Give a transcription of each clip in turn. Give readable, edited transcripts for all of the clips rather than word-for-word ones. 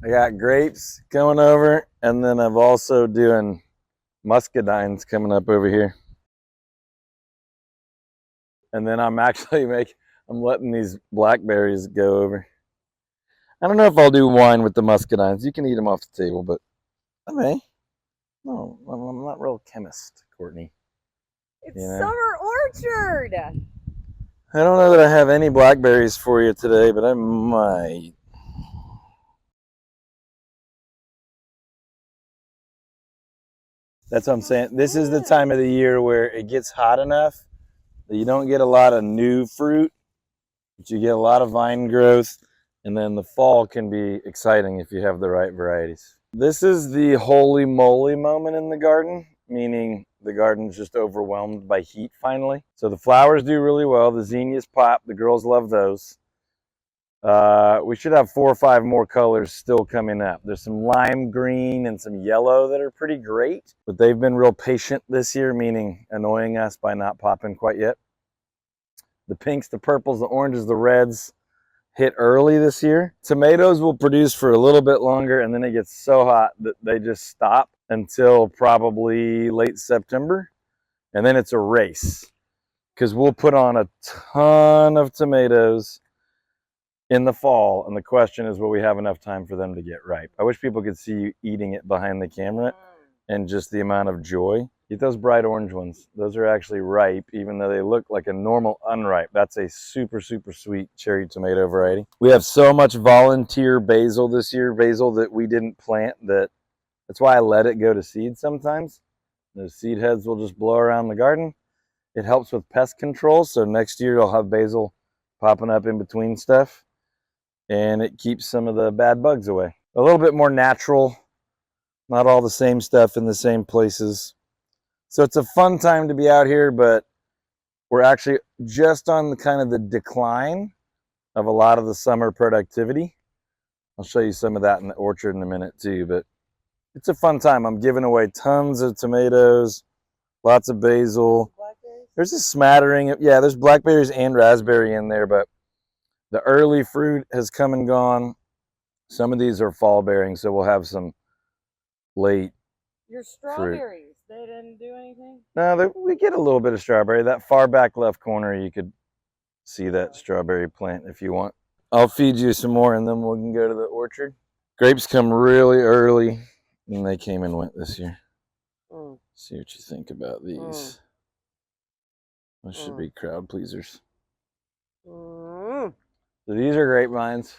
I got grapes coming over, and then I'm also doing muscadines coming up over here. And then I'm actually I'm letting these blackberries go over. I don't know if I'll do wine with the muscadines. You can eat them off the table, but I may. No, I'm not a real chemist, Courtney. It's summer orchard. I don't know that I have any blackberries for you today, but I might. That's what I'm saying. This is the time of the year where it gets hot enough that you don't get a lot of new fruit, but you get a lot of vine growth, and then the fall can be exciting if you have the right varieties. This is the holy moly moment in the garden, meaning the garden's just overwhelmed by heat finally. So the flowers do really well. The zinnias pop. The girls love those. We should have 4 or 5 more colors still coming up. There's some lime green and some yellow that are pretty great, but they've been real patient this year, meaning annoying us by not popping quite yet. The pinks, the purples, the oranges, the reds hit early this year. Tomatoes will produce for a little bit longer, and then it gets so hot that they just stop until probably late September, and then it's a race because we'll put on a ton of tomatoes in the fall, and the question is, will we have enough time for them to get ripe? I wish people could see you eating it behind the camera and just the amount of joy. Eat those bright orange ones. Those are actually ripe, even though they look like a normal unripe. That's a super, super sweet cherry tomato variety. We have so much volunteer basil this year, basil that we didn't plant, that's why I let it go to seed sometimes. Those seed heads will just blow around the garden. It helps with pest control, so next year I'll have basil popping up in between stuff, and it keeps some of the bad bugs away. A little bit more natural, not all the same stuff in the same places. So it's a fun time to be out here, but we're actually just on the kind of the decline of a lot of the summer productivity. I'll show you some of that in the orchard in a minute too, but it's a fun time. I'm giving away tons of tomatoes, lots of basil. There's a smattering of, yeah, there's blackberries and raspberry in there, but the early fruit has come and gone. Some of these are fall bearing, so we'll have some late Your strawberries, they didn't do anything? No, we get a little bit of strawberry. That far back left corner, you could see that strawberry plant if you want. I'll feed you some more, and then we can go to the orchard. Grapes come really early, and they came and went this year. See what you think about these. Those should be crowd pleasers. So these are grapevines.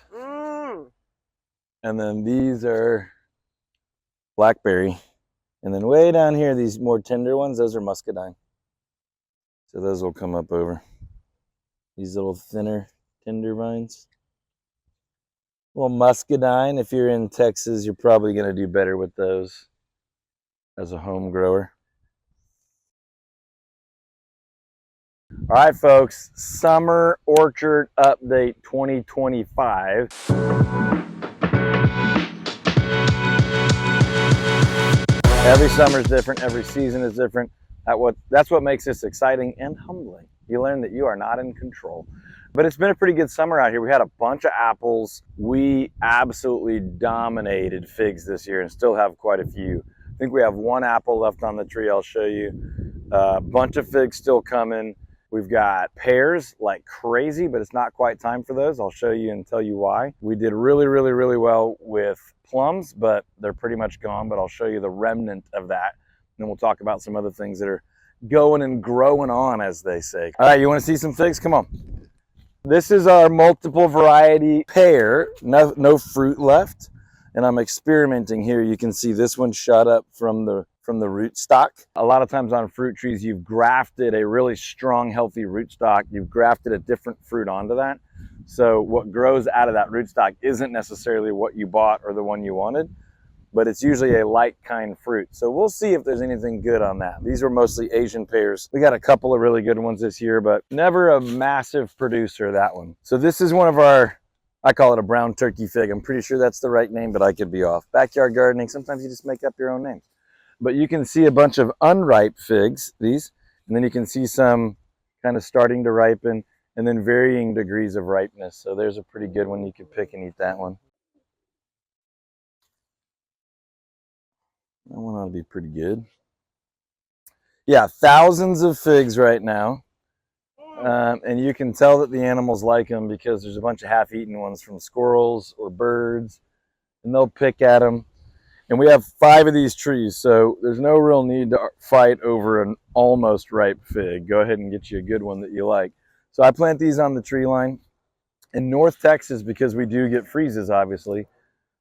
And then these are blackberry. And then way down here, these more tender ones, those are muscadine. So those will come up over. These little thinner, tender vines. Well, muscadine, if you're in Texas, you're probably going to do better with those as a home grower. All right, folks, Summer Orchard Update 2025. Every summer is different. Every season is different. That's what makes this exciting and humbling. You learn that you are not in control. But it's been a pretty good summer out here. We had a bunch of apples. We absolutely dominated figs this year and still have quite a few. I think we have 1 apple left on the tree. I'll show you. A bunch of figs still coming. We've got pears like crazy, but it's not quite time for those. I'll show you and tell you why. We did really, really, really well with plums, but they're pretty much gone, but I'll show you the remnant of that. And then we'll talk about some other things that are going and growing on, as they say. All right, you want to see some figs? Come on. This is our multiple variety pear. No fruit left. And I'm experimenting here. You can see this one shot up from the rootstock. A lot of times on fruit trees, you've grafted a really strong, healthy rootstock. You've grafted a different fruit onto that. So what grows out of that rootstock isn't necessarily what you bought or the one you wanted, but it's usually a light kind fruit. So we'll see if there's anything good on that. These were mostly Asian pears. We got a couple of really good ones this year, but never a massive producer, that one. So this is one of our, I call it a brown turkey fig. I'm pretty sure that's the right name, but I could be off. Backyard gardening, sometimes you just make up your own names. But you can see a bunch of unripe figs, these, and then you can see some kind of starting to ripen, and then varying degrees of ripeness. So there's a pretty good one. You could pick and eat that one. That one ought to be pretty good. Yeah, thousands of figs right now. And you can tell that the animals like them because there's a bunch of half-eaten ones from squirrels or birds, and they'll pick at them. And we have 5 of these trees, so there's no real need to fight over an almost ripe fig. Go ahead and get you a good one that you like. So I plant these on the tree line. In North Texas, because we do get freezes, obviously,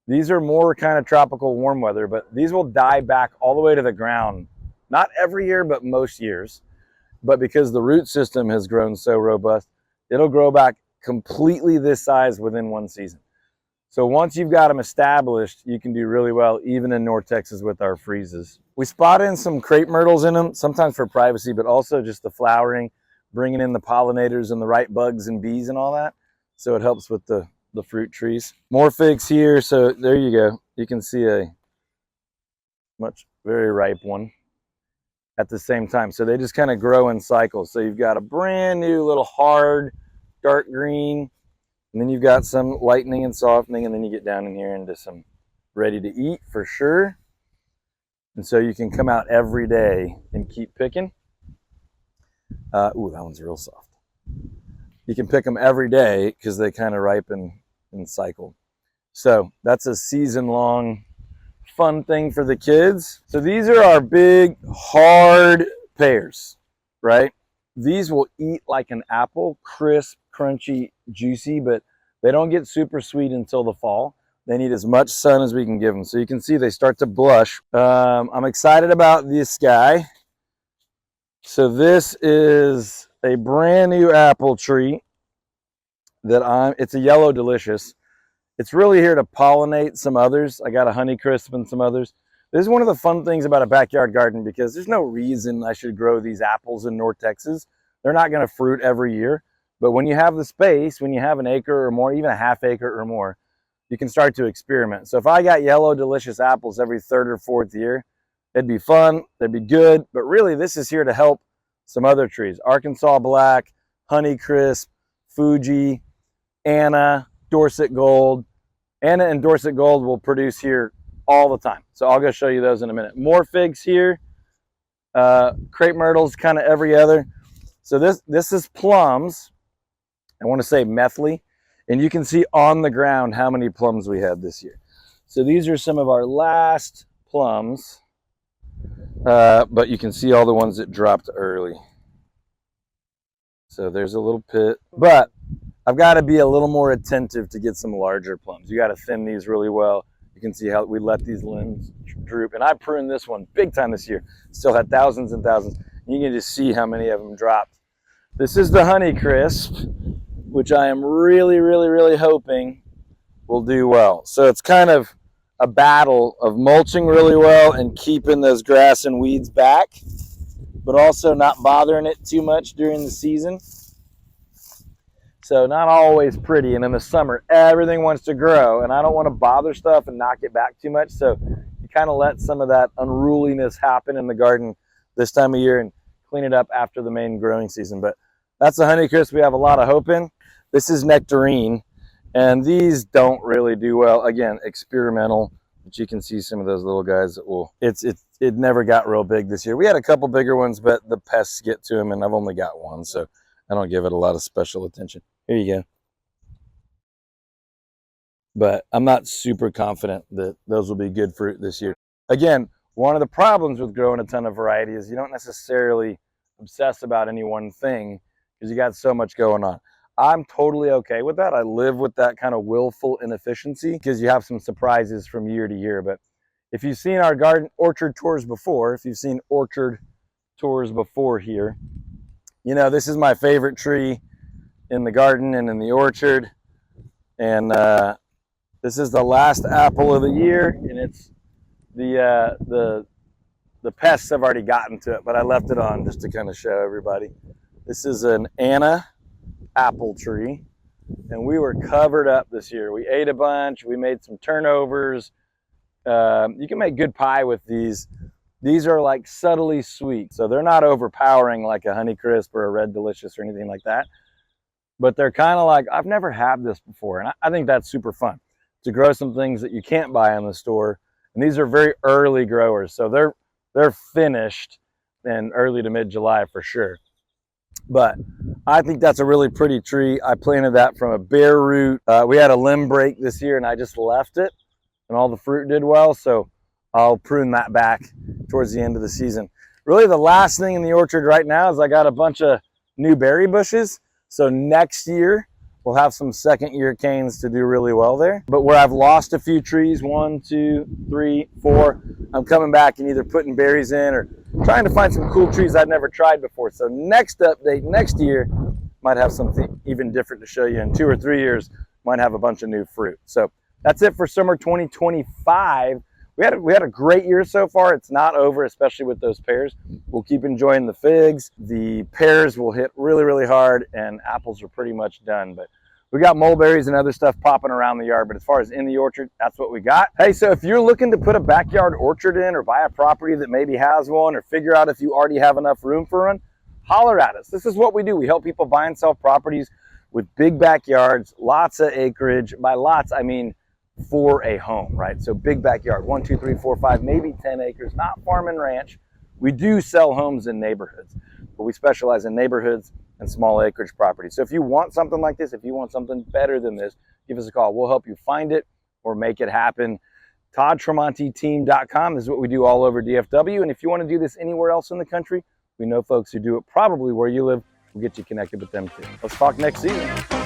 these are more kind of tropical warm weather, but these will die back all the way to the ground. Not every year, but most years. But because the root system has grown so robust, it'll grow back completely this size within one season. So once you've got them established, you can do really well, even in North Texas with our freezes. We spot in some crepe myrtles in them, sometimes for privacy, but also just the flowering, bringing in the pollinators and the right bugs and bees and all that. So it helps with the fruit trees. More figs here, so there you go. You can see a very ripe one at the same time. So they just kind of grow in cycles. So you've got a brand new little hard, dark green, and then you've got some lightening and softening, and then you get down in here into some ready to eat for sure. And so you can come out every day and keep picking. Ooh, that one's real soft. You can pick them every day because they kind of ripen and cycle. So that's a season-long fun thing for the kids. So these are our big, hard pears, right? These will eat like an apple, crisp, crunchy, juicy, but they don't get super sweet until the fall. They need as much sun as we can give them. So you can see they start to blush. I'm excited about this guy. So this is a brand new apple tree it's a yellow delicious. It's really here to pollinate some others. I got a Honeycrisp and some others. This is one of the fun things about a backyard garden because there's no reason I should grow these apples in North Texas. They're not going to fruit every year. But when you have the space, when you have an acre or more, even a half acre or more, you can start to experiment. So if I got yellow delicious apples every 3rd or 4th year, it'd be fun, they'd be good. But really, this is here to help some other trees. Arkansas Black, Honeycrisp, Fuji, Anna, Dorset Gold. Anna and Dorset Gold will produce here all the time. So I'll go show you those in a minute. More figs here. Crepe myrtles, kind of every other. So this is plums. I want to say methley. And you can see on the ground how many plums we had this year. So these are some of our last plums. But you can see all the ones that dropped early. So there's a little pit. But I've got to be a little more attentive to get some larger plums. You got to thin these really well. You can see how we let these limbs droop. And I pruned this one big time this year. Still had thousands and thousands. You can just see how many of them dropped. This is the Honeycrisp, which I am really, really, really hoping will do well. So it's kind of a battle of mulching really well and keeping those grass and weeds back, but also not bothering it too much during the season. So not always pretty, and in the summer, everything wants to grow, and I don't want to bother stuff and knock it back too much, so you kind of let some of that unruliness happen in the garden this time of year and clean it up after the main growing season. But that's the Honeycrisp we have a lot of hope in. This is Nectarine, and these don't really do well. Again, experimental, but you can see some of those little guys that will, it never got real big this year. We had a couple bigger ones, but the pests get to them, and I've only got one, so I don't give it a lot of special attention. Here you go. But I'm not super confident that those will be good fruit this year. Again, one of the problems with growing a ton of variety is you don't necessarily obsess about any one thing because you got so much going on. I'm totally okay with that. I live with that kind of willful inefficiency because you have some surprises from year to year. But if you've seen our garden orchard tours before, if you've seen orchard tours before here, you know, this is my favorite tree in the garden and in the orchard. And this is the last apple of the year, and it's the pests have already gotten to it, but I left it on just to kind of show everybody. This is an Anna apple tree, and we were covered up this year. We ate a bunch. We made some turnovers. You can make good pie with these. These are like subtly sweet, so they're not overpowering like a Honeycrisp or a Red Delicious or anything like that. But they're kind of like, I've never had this before, and I think that's super fun to grow some things that you can't buy in the store And these are very early growers, so they're finished in early to mid-July for sure. But I think that's a really pretty tree. I planted that from a bare root. We had a limb break this year and I just left it and all the fruit did well. So I'll prune that back towards the end of the season. Really the last thing in the orchard right now is I got a bunch of new berry bushes. So next year we'll have some second year canes to do really well there. But where I've lost a few trees, 1, 2, 3, 4, I'm coming back and either putting berries in or trying to find some cool trees I've never tried before. So next update, next year, might have something even different to show you. In 2 or 3 years, might have a bunch of new fruit. So that's it for summer 2025. We had a great year so far. It's not over, especially with those pears. We'll keep enjoying the figs. The pears will hit really, really hard, and apples are pretty much done. But we got mulberries and other stuff popping around the yard, but as far as in the orchard, that's what we got. Hey, so if you're looking to put a backyard orchard in or buy a property that maybe has one or figure out if you already have enough room for one, holler at us. This is what we do. We help people buy and sell properties with big backyards, lots of acreage. By lots, I mean for a home, right? So big backyard, 1, 2, 3, 4, 5, maybe 10 acres, not farm and ranch. We do sell homes in neighborhoods, but we specialize in neighborhoods and small acreage properties. So if you want something like this, if you want something better than this, give us a call. We'll help you find it or make it happen. ToddTremontiTeam.com is what we do all over DFW. And if you want to do this anywhere else in the country, we know folks who do it probably where you live. We'll get you connected with them too. Let's talk next season.